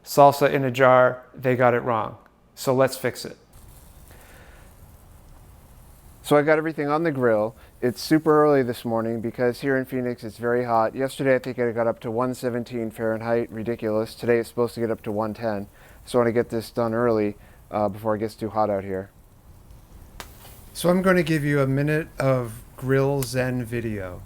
salsa in a jar, they got it wrong. So let's fix it. So I got everything on the grill. It's super early this morning because here in Phoenix it's very hot. Yesterday I think it got up to 117 Fahrenheit, ridiculous. Today it's supposed to get up to 110. So I want to get this done early before it gets too hot out here. So I'm going to give you a minute of grill zen video.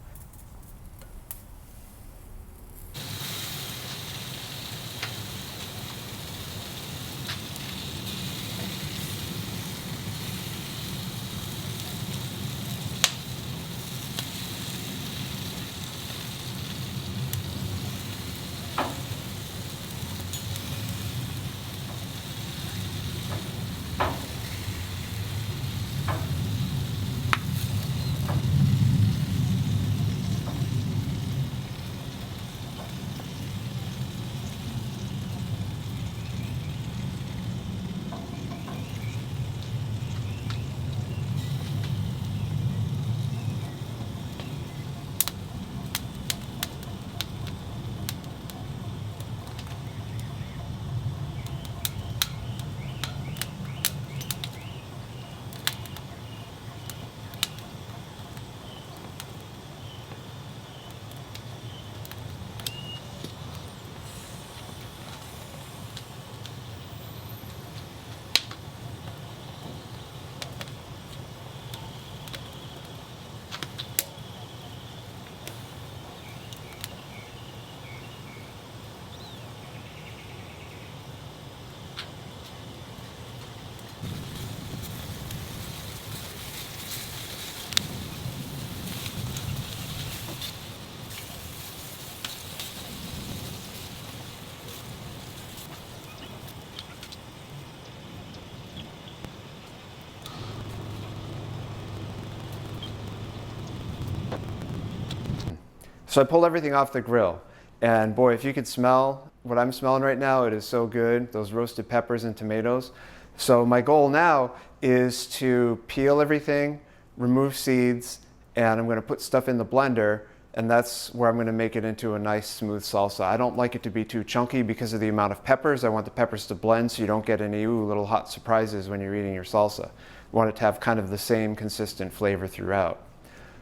So I pulled everything off the grill, and boy, if you could smell what I'm smelling right now, it is so good, those roasted peppers and tomatoes. So my goal now is to peel everything, remove seeds, and I'm going to put stuff in the blender, and that's where I'm going to make it into a nice smooth salsa. I don't like it to be too chunky because of the amount of peppers. I want the peppers to blend so you don't get any little hot surprises when you're eating your salsa. I want it to have kind of the same consistent flavor throughout.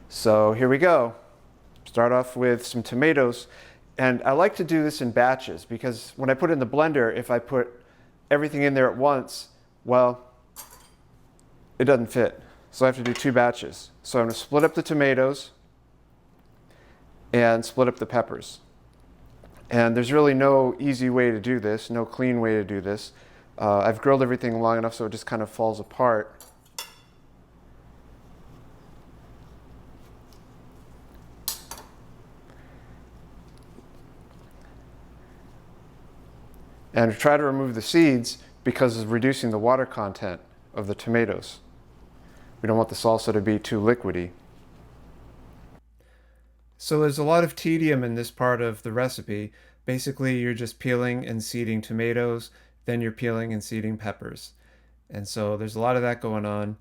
So here we go. Start off with some tomatoes, and I like to do this in batches because when I put it in the blender, if I put everything in there at once, well, it doesn't fit. So I have to do 2 batches. So I'm going to split up the tomatoes and split up the peppers. And there's really no easy way to do this, no clean way to do this. I've grilled everything long enough so it just kind of falls apart. And try to remove the seeds because of reducing the water content of the tomatoes. We don't want the salsa to be too liquidy. So there's a lot of tedium in this part of the recipe. Basically, you're just peeling and seeding tomatoes, then you're peeling and seeding peppers. And so there's a lot of that going on.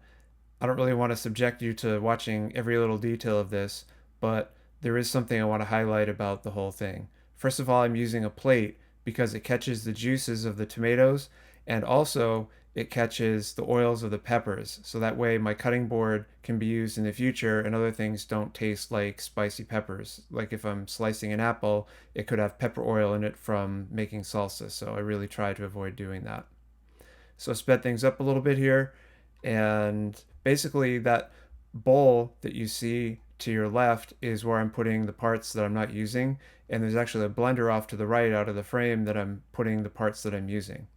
I don't really want to subject you to watching every little detail of this, but there is something I want to highlight about the whole thing. First of all, I'm using a plate because it catches the juices of the tomatoes, and also it catches the oils of the peppers. So that way my cutting board can be used in the future and other things don't taste like spicy peppers. Like if I'm slicing an apple, it could have pepper oil in it from making salsa. So I really try to avoid doing that. So sped things up a little bit here, and basically that bowl that you see to your left is where I'm putting the parts that I'm not using, and there's actually a blender off to the right out of the frame that I'm putting the parts that I'm using.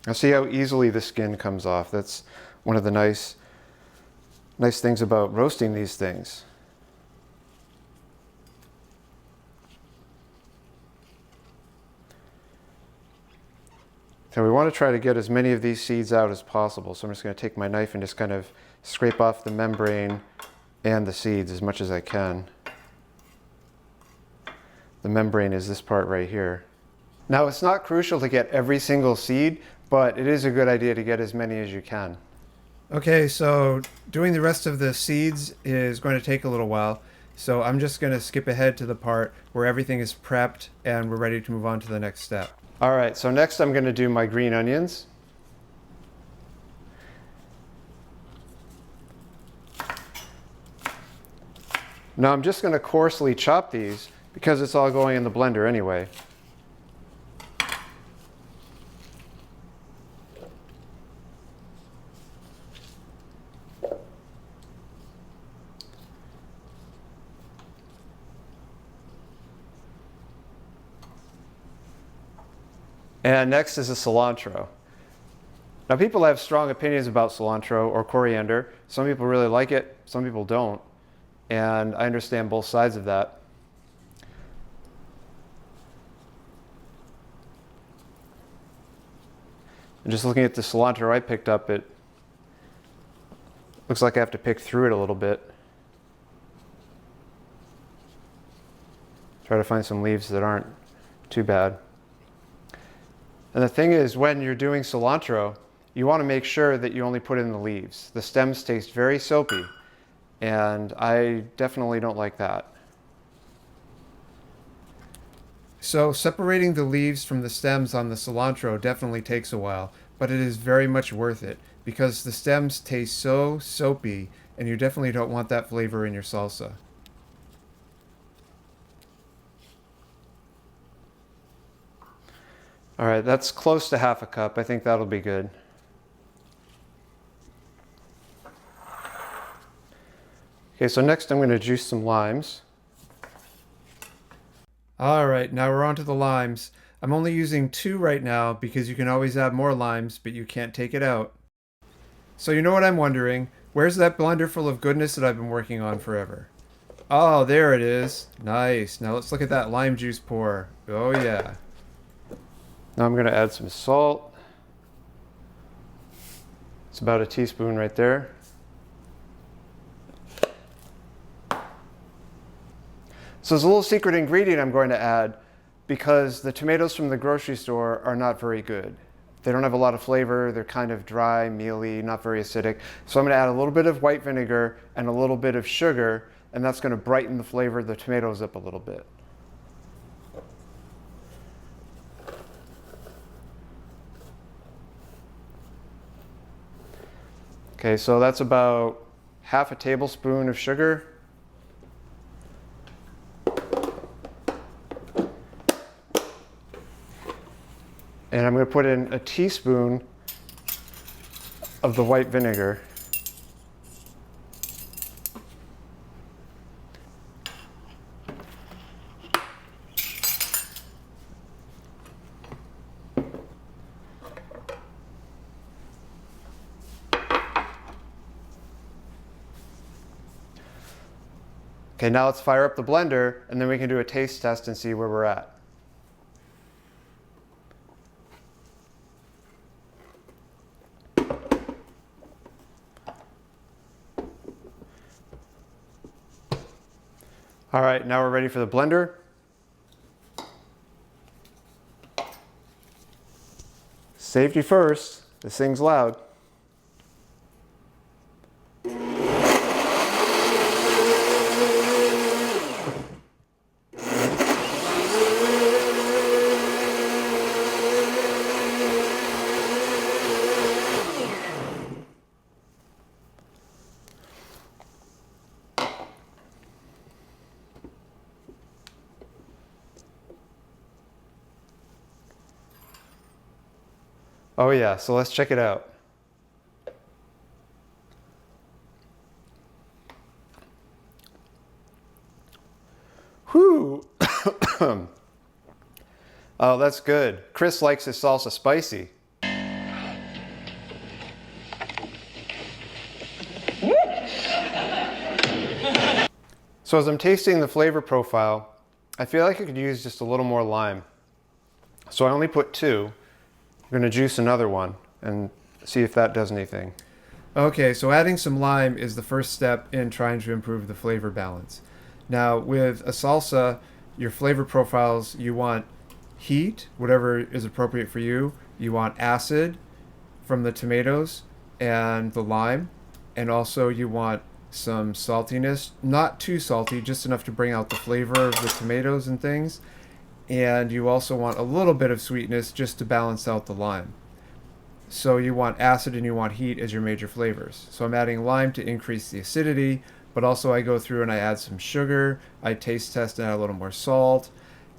Now see how easily the skin comes off. That's one of the nice things about roasting these things. So we want to try to get as many of these seeds out as possible. So I'm just going to take my knife and just kind of scrape off the membrane and the seeds as much as I can. The membrane is this part right here. Now it's not crucial to get every single seed, but it is a good idea to get as many as you can. Okay, so doing the rest of the seeds is going to take a little while. So I'm just going to skip ahead to the part where everything is prepped and we're ready to move on to the next step. All right, so next I'm going to do my green onions. Now I'm just going to coarsely chop these because it's all going in the blender anyway. And next is the cilantro. Now people have strong opinions about cilantro or coriander. Some people really like it, some people don't. And I understand both sides of that. And just looking at the cilantro I picked up, it looks like I have to pick through it a little bit. Try to find some leaves that aren't too bad. And the thing is, when you're doing cilantro, you want to make sure that you only put in the leaves. The stems taste very soapy, and I definitely don't like that. So separating the leaves from the stems on the cilantro definitely takes a while, but it is very much worth it because the stems taste so soapy and you definitely don't want that flavor in your salsa. All right, that's close to half a cup. I think that'll be good. Okay, so next I'm going to juice some limes. All right, now we're on to the limes. I'm only using 2 right now because you can always add more limes, but you can't take it out. So you know what I'm wondering? Where's that blender full of goodness that I've been working on forever? Oh, there it is. Nice. Now let's look at that lime juice pour. Oh yeah. Now I'm going to add some salt. It's about a teaspoon right there. So there's a little secret ingredient I'm going to add because the tomatoes from the grocery store are not very good. They don't have a lot of flavor. They're kind of dry, mealy, not very acidic. So I'm going to add a little bit of white vinegar and a little bit of sugar, and that's going to brighten the flavor of the tomatoes up a little bit. Okay, so that's about half a tablespoon of sugar. And I'm going to put in a teaspoon of the white vinegar. Okay, now let's fire up the blender and then we can do a taste test and see where we're at. All right, now we're ready for the blender. Safety first, this thing's loud. Oh yeah, so let's check it out. Whew. Oh, that's good. Chris likes his salsa spicy. So as I'm tasting the flavor profile, I feel like I could use just a little more lime. So I only put 2. I'm going to juice another one and see if that does anything. Okay, so adding some lime is the first step in trying to improve the flavor balance. Now, with a salsa, your flavor profiles, you want heat, whatever is appropriate for you. You want acid from the tomatoes, and the lime. And also you want some saltiness, not too salty, just enough to bring out the flavor of the tomatoes and things. And you also want a little bit of sweetness just to balance out the lime. So you want acid and you want heat as your major flavors. So I'm adding lime to increase the acidity, but also I go through and I add some sugar, I taste test and add a little more salt,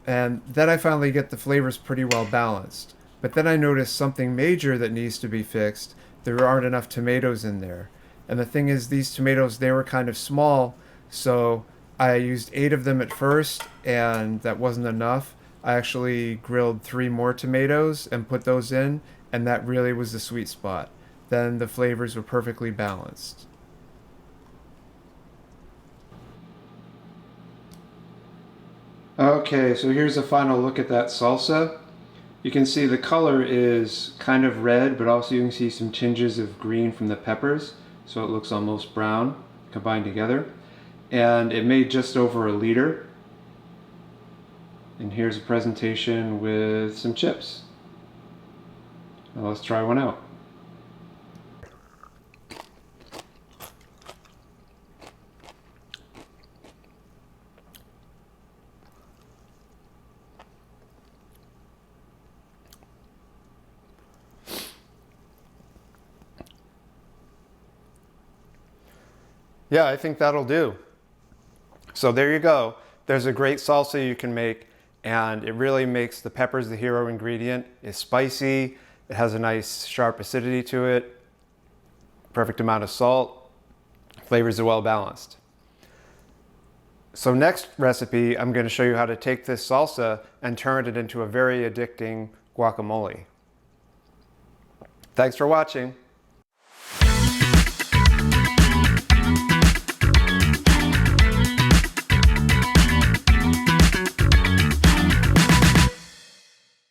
and then I finally get the flavors pretty well balanced. But then I notice something major that needs to be fixed. There aren't enough tomatoes in there. And the thing is, these tomatoes, they were kind of small, so I used 8 of them at first, and that wasn't enough. I actually grilled 3 more tomatoes and put those in, and that really was the sweet spot. Then the flavors were perfectly balanced. Okay, so here's a final look at that salsa. You can see the color is kind of red, but also you can see some tinges of green from the peppers, so it looks almost brown combined together. And it made just over a liter. And here's a presentation with some chips. Now let's try one out. Yeah, I think that'll do. So there you go. There's a great salsa you can make, and it really makes the peppers the hero ingredient. It's spicy, it has a nice sharp acidity to it, perfect amount of salt, flavors are well balanced. So next recipe, I'm going to show you how to take this salsa and turn it into a very addicting guacamole. Thanks for watching.